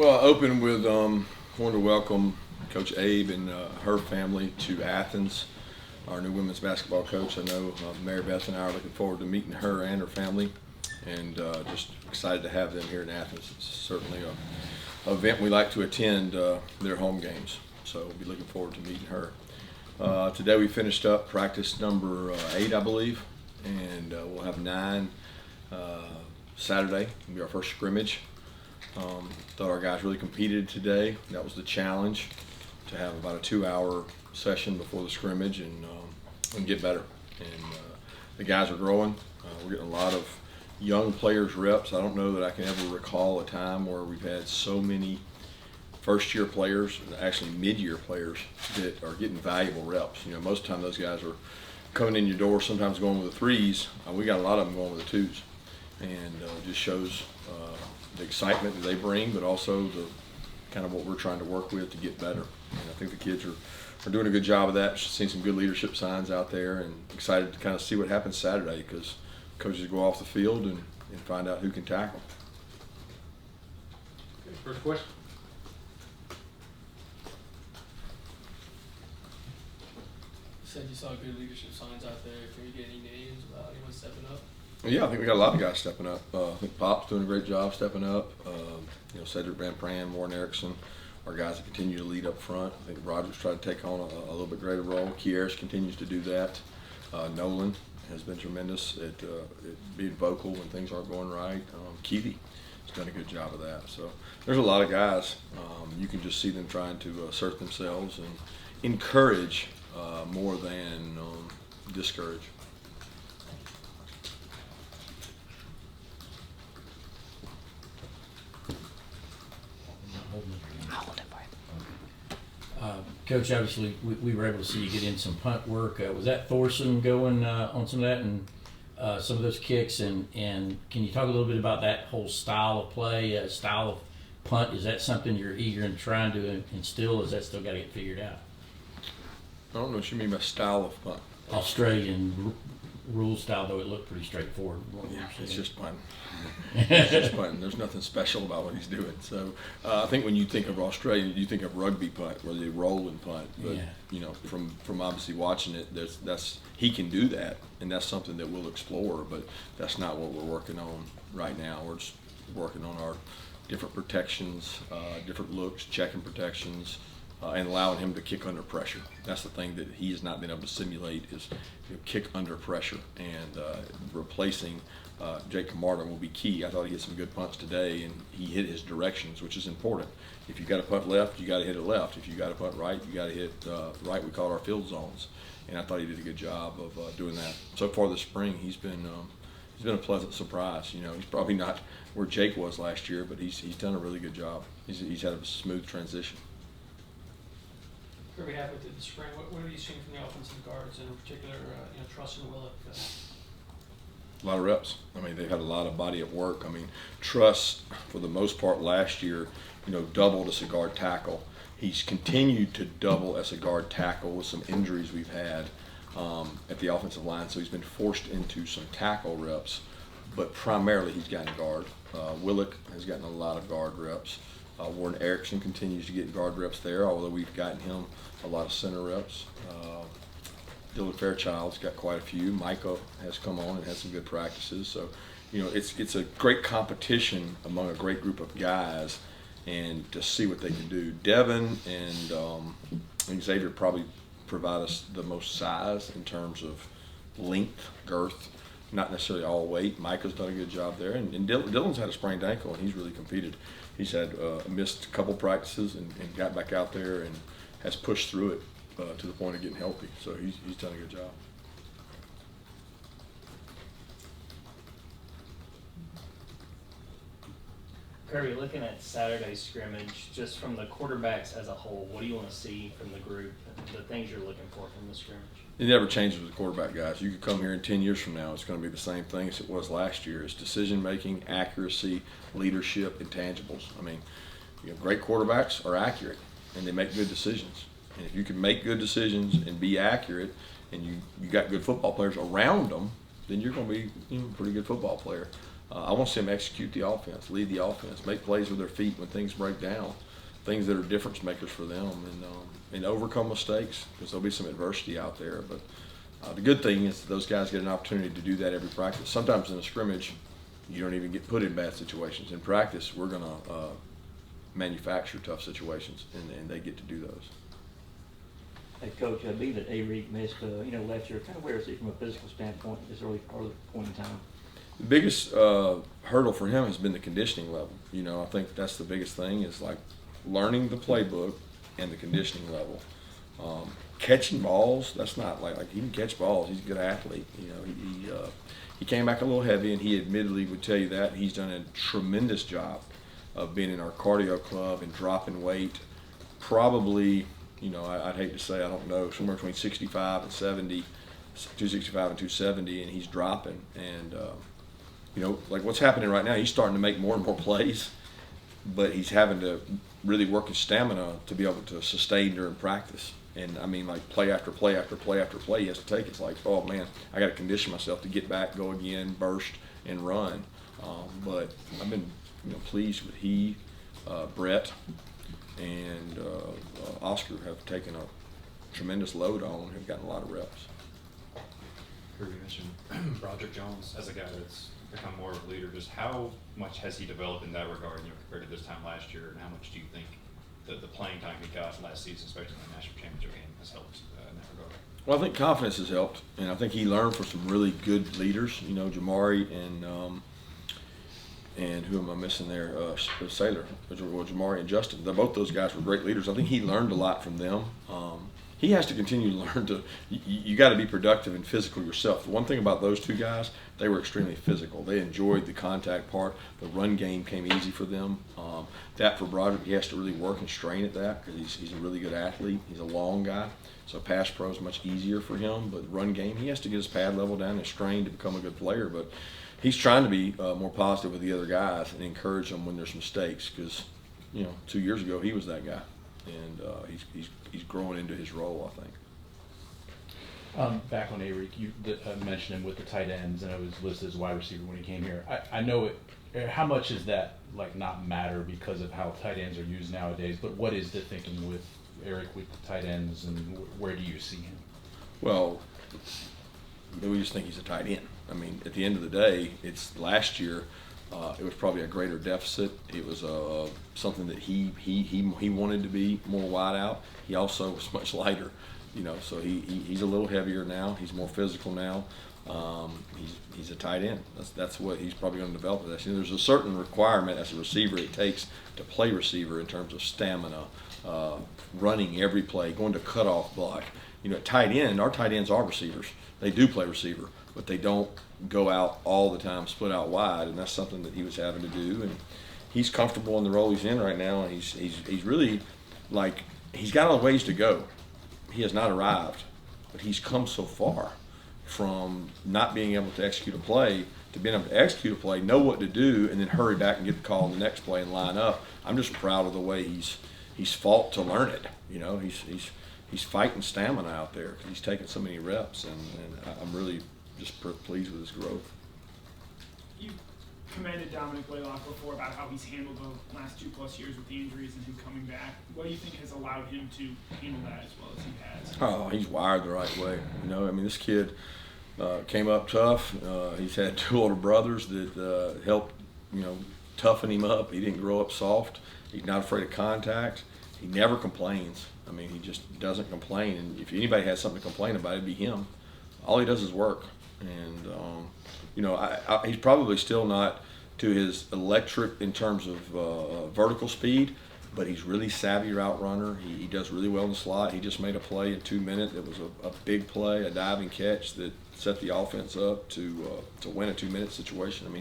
Well, I opened with wanted to welcome Coach Abe and her family to Athens, our new women's basketball coach. I know Mary Beth and I are looking forward to meeting her and her family, and just excited to have them here in Athens. It's certainly an event we like to attend, their home games, so we'll be looking forward to meeting her. Today we finished up practice number 8, I believe, and we'll have 9 Saturday. It'll be our first scrimmage. Thought our guys really competed today. That was the challenge, to have about a 2-hour session before the scrimmage and get better. And the guys are growing. We're getting a lot of young players reps. I don't know that I can ever recall a time where we've had so many first-year players, actually mid-year players, that are getting valuable reps. You know, most of the time those guys are coming in your door, sometimes going with the 3s. We got a lot of them going with the 2s, and just shows the excitement that they bring, but also the kind of what we're trying to work with to get better. And I think the kids are doing a good job of that. Seen some good leadership signs out there, and excited to kind of see what happens Saturday, because coaches go off the field and find out who can tackle. Okay, first question. You said you saw good leadership signs out there. Can you get any names about anyone stepping up? Yeah, I think we got a lot of guys stepping up. I think Pop's doing a great job stepping up. Cedric Van Pran, Warren Erickson, our guys that continue to lead up front. I think Roger's tried to take on a little bit greater role. Kieris continues to do that. Nolan has been tremendous at being vocal when things aren't going right. Keevy has done a good job of that. So there's a lot of guys. You can just see them trying to assert themselves and encourage more than discourage. Coach, obviously we were able to see you get in some punt work. Was that Thorson going on some of that and some of those kicks? And can you talk a little bit about that whole style of play, style of punt? Is that something you're eager and trying to instill? Is that still got to get figured out? I don't know what you mean by style of punt. Australian rule style, though it looked pretty straightforward. Yeah, it's just punting. It's just punting. There's nothing special about what he's doing. So I think when you think of Australia, you think of rugby punt, where they roll and punt. But you know, from obviously watching it, he can do that, and that's something that we'll explore. But that's not what we're working on right now. We're just working on our different protections, different looks, checking protections. And allowing him to kick under pressure. That's the thing that he has not been able to simulate, is kick under pressure. And replacing Jake Camarda will be key. I thought he hit some good punts today, and he hit his directions, which is important. If you got to punt left, you got to hit it left. If you got to punt right, you got to hit right. We call it our field zones, and I thought he did a good job of doing that. So far this spring, he's been a pleasant surprise. You know, he's probably not where Jake was last year, but he's done a really good job. He's had a smooth transition. Kirby, halfway through the spring, what have you seen from the offensive guards, and in particular, Truss and Willock? A lot of reps. I mean, they've had a lot of body of work. I mean, Truss, for the most part last year, doubled as a guard tackle. He's continued to double as a guard tackle with some injuries we've had at the offensive line, so he's been forced into some tackle reps, but primarily he's gotten guard. Willock has gotten a lot of guard reps. Warren Erickson continues to get guard reps there, although we've gotten him a lot of center reps. Dylan Fairchild's got quite a few. Micah has come on and had some good practices. So, it's a great competition among a great group of guys, and to see what they can do. Devin and Xavier probably provide us the most size in terms of length, girth, not necessarily all weight. Micah's done a good job there, and Dylan's had a sprained ankle, and he's really competed. He's had missed a couple practices and got back out there and has pushed through it to the point of getting healthy. So he's done a good job. Kirby, looking at Saturday's scrimmage, just from the quarterbacks as a whole, what do you want to see from the group, the things you're looking for from the scrimmage? It never changes with the quarterback, guys. You could come here in 10 years from now, it's going to be the same thing as it was last year. It's decision-making, accuracy, leadership, intangibles. I mean, great quarterbacks are accurate, and they make good decisions. And if you can make good decisions and be accurate, and you got good football players around them, then you're going to be a pretty good football player. I want to see them execute the offense, lead the offense, make plays with their feet when things break down, things that are difference makers for them, and overcome mistakes, because there'll be some adversity out there. But the good thing is that those guys get an opportunity to do that every practice. Sometimes in a scrimmage, you don't even get put in bad situations. In practice, we're going to manufacture tough situations, and they get to do those. Hey, Coach, being that Arik missed, last year, kind of where is he from a physical standpoint at this early point in time? The biggest hurdle for him has been the conditioning level. I think that's the biggest thing, is like learning the playbook and the conditioning level. Catching balls, that's not like he can catch balls. He's a good athlete. He came back a little heavy, and he admittedly would tell you that. He's done a tremendous job of being in our cardio club and dropping weight. Probably, I'd hate to say, I don't know, somewhere between 65 and 70, 265 and 270, and he's dropping. And, like what's happening right now, he's starting to make more and more plays, but he's having to really work his stamina to be able to sustain during practice. And I mean, like play after play after play after play he has to take. It's like, oh man, I got to condition myself to get back, go again, burst, and run. But I've been, pleased with Brett, and Oscar have taken a tremendous load on. Have gotten a lot of reps. Kirby, you mentioned Broderick Jones as a guy that's become more of a leader. Just how much has he developed in that regard, compared to this time last year, and how much do you think the playing time he got last season, especially in the national championship game, has helped in that regard? Well, I think confidence has helped, and I think he learned from some really good leaders. Jamari and who am I missing there? Sailor, Jamari and Justin. Both those guys were great leaders. I think he learned a lot from them. He has to continue to learn to. You got to be productive and physical yourself. The one thing about those two guys, they were extremely physical. They enjoyed the contact part. The run game came easy for them. That for Broderick, he has to really work and strain at that, because he's a really good athlete. He's a long guy, so pass pro is much easier for him. But run game, he has to get his pad level down and strain to become a good player. But he's trying to be more positive with the other guys and encourage them when there's mistakes, because 2 years ago he was that guy, and he's growing into his role, I think. Back on Arik, you mentioned him with the tight ends, and I was listed as wide receiver when he came here. I know it. How much does that not matter because of how tight ends are used nowadays? But what is the thinking with Arik with the tight ends, and where do you see him? Well, we just think he's a tight end. I mean, at the end of the day, it's last year. It was probably a greater deficit. It was something that he wanted to be more wide out. He also was much lighter, so he's a little heavier now. He's more physical now. He's a tight end. That's what he's probably going to develop with us. There's a certain requirement as a receiver it takes to play receiver in terms of stamina, running every play, going to cutoff block. At tight end, our tight ends are receivers. They do play receiver, but they don't go out all the time, split out wide, and that's something that he was having to do. And he's comfortable in the role he's in right now, and he's really he's got a ways to go. He has not arrived, but he's come so far from not being able to execute a play to being able to execute a play, know what to do, and then hurry back and get the call on the next play and line up. I'm just proud of the way he's fought to learn it. He's fighting stamina out there because he's taking so many reps, and I'm really just pleased with his growth. You commended Dominik Blalock before about how he's handled the last 2+ years with the injuries and him coming back. What do you think has allowed him to handle that as well as he has? Oh, he's wired the right way. This kid came up tough. He's had 2 older brothers that helped, toughen him up. He didn't grow up soft. He's not afraid of contact. He never complains. He just doesn't complain. And if anybody has something to complain about, it'd be him. All he does is work. And, he's probably still not to his electric in terms of vertical speed, but he's really savvy route runner. He does really well in the slot. He just made a play in 2 minutes. It was a big play, a diving catch that set the offense up to win a 2-minute situation.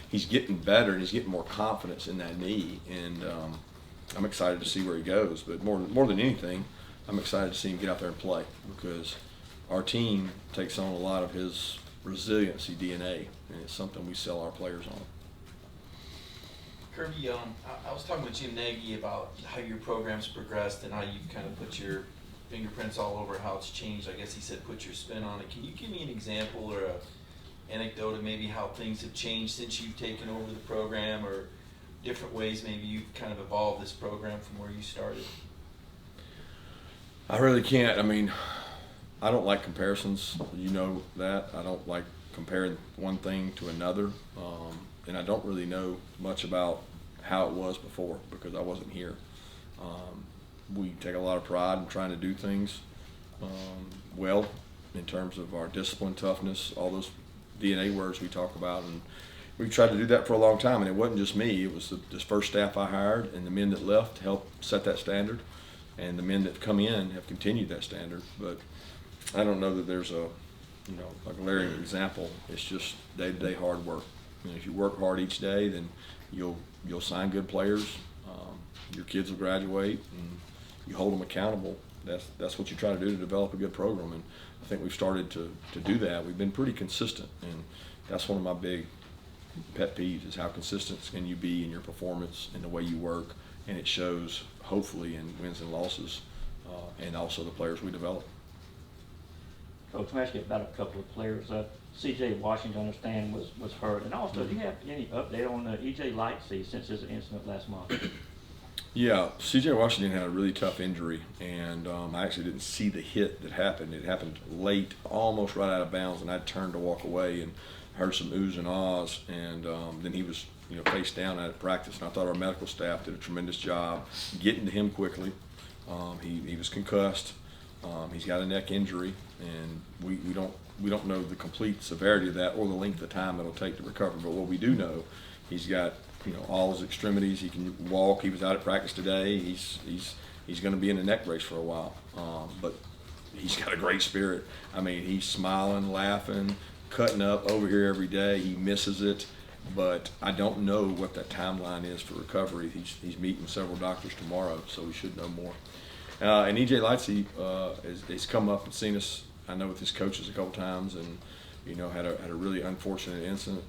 He's getting better, and he's getting more confidence in that knee. And I'm excited to see where he goes. But more than anything, I'm excited to see him get out there and play, because our team takes on a lot of his resiliency DNA, and it's something we sell our players on. Kirby, I was talking with Jim Nagy about how your program's progressed and how you've kind of put your fingerprints all over how it's changed. I guess he said put your spin on it. Can you give me an example or anecdote of maybe how things have changed since you've taken over the program, or different ways maybe you've kind of evolved this program from where you started? I really can't. I mean, I don't like comparisons. You know that. I don't like comparing one thing to another. And I don't really know much about how it was before because I wasn't here. We take a lot of pride in trying to do things well in terms of our discipline, toughness, all those DNA words we talk about. And we tried to do that for a long time. And it wasn't just me. It was the first staff I hired and the men that left helped set that standard. And the men that come in have continued that standard. But I don't know that there's a glaring example. It's just day-to-day hard work. If you work hard each day, then you'll sign good players. Your kids will graduate, and you hold them accountable. That's what you try to do to develop a good program. And I think we've started to do that. We've been pretty consistent, and that's one of my big pet peeves is how consistent can you be in your performance and the way you work, and it shows hopefully in wins and losses, and also the players we develop. Coach, I'm asking about a couple of players. C.J. Washington, I understand, was hurt. And also, do you have any update on E.J. Lightsey since his incident last month? Yeah, C.J. Washington had a really tough injury, and I actually didn't see the hit that happened. It happened late, almost right out of bounds, and I turned to walk away and heard some oohs and ahs, and then he was face down at practice, and I thought our medical staff did a tremendous job getting to him quickly. He was concussed. He's got a neck injury, and we don't know the complete severity of that or the length of time it'll take to recover. But what we do know, he's got all his extremities. He can walk. He was out at practice today. He's going to be in the neck brace for a while. But he's got a great spirit. I mean, he's smiling, laughing, cutting up over here every day. He misses it, but I don't know what that timeline is for recovery. He's meeting several doctors tomorrow, so we should know more. And E.J. Lightsey has come up and seen us, I know, with his coaches a couple times, and had a really unfortunate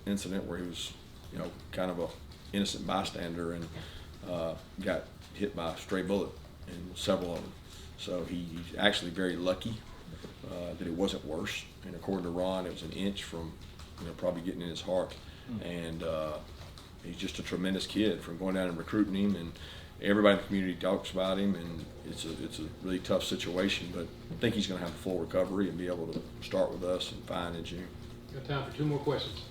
incident where he was kind of a innocent bystander and got hit by a stray bullet, and several of them. So he's actually very lucky that it wasn't worse. And according to Ron, it was an inch from probably getting in his heart. And he's just a tremendous kid from going down and recruiting him, and everybody in the community talks about him, and it's a really tough situation, but I think he's going to have a full recovery and be able to start with us and fine in June. Got time for two more questions.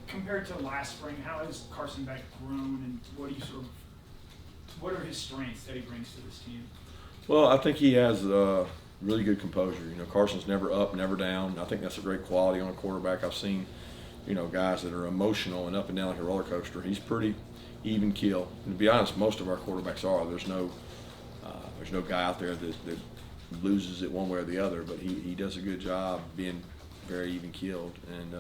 Compared to last spring, how has Carson Beck grown, and what are his strengths that he brings to this team? Well, I think he has really good composure. Carson's never up, never down. I think that's a great quality on a quarterback. I've seen, guys that are emotional and up and down like a roller coaster. He's pretty even keel. And to be honest, most of our quarterbacks are. There's no guy out there that loses it one way or the other, but he does a good job being very even keeled, and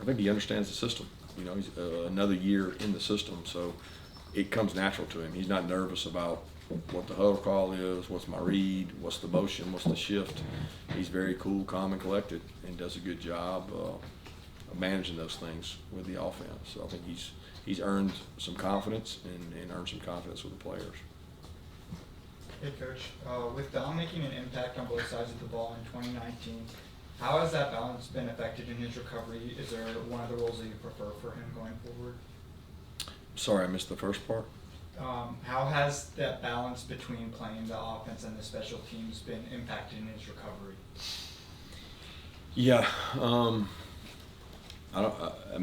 I think he understands the system. He's another year in the system, so it comes natural to him. He's not nervous about what the huddle call is, what's my read, what's the motion, what's the shift. He's very cool, calm, and collected, and does a good job of managing those things with the offense. So I think he's earned some confidence and earned some confidence with the players. Hey, Coach. With Dom making an impact on both sides of the ball in 2019, how has that balance been affected in his recovery? Is there one of the roles that you prefer for him going forward? Sorry, I missed the first part. How has that balance between playing the offense and the special teams been impacted in his recovery? Yeah,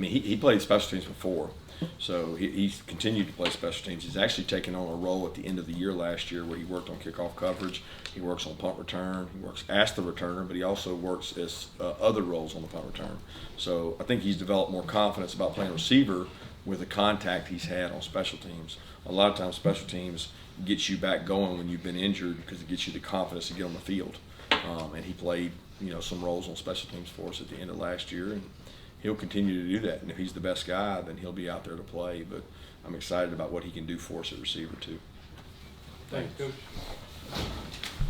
he played special teams before, so he's continued to play special teams. He's actually taken on a role at the end of the year last year where he worked on kickoff coverage. He works on punt return. He works as the returner, but he also works as other roles on the punt return. So I think he's developed more confidence about playing receiver with the contact he's had on special teams. A lot of times special teams gets you back going when you've been injured because it gets you the confidence to get on the field. And he played some roles on special teams for us at the end of last year, and he'll continue to do that. And if he's the best guy, then he'll be out there to play. But I'm excited about what he can do for us at receiver too. Thank you, Coach.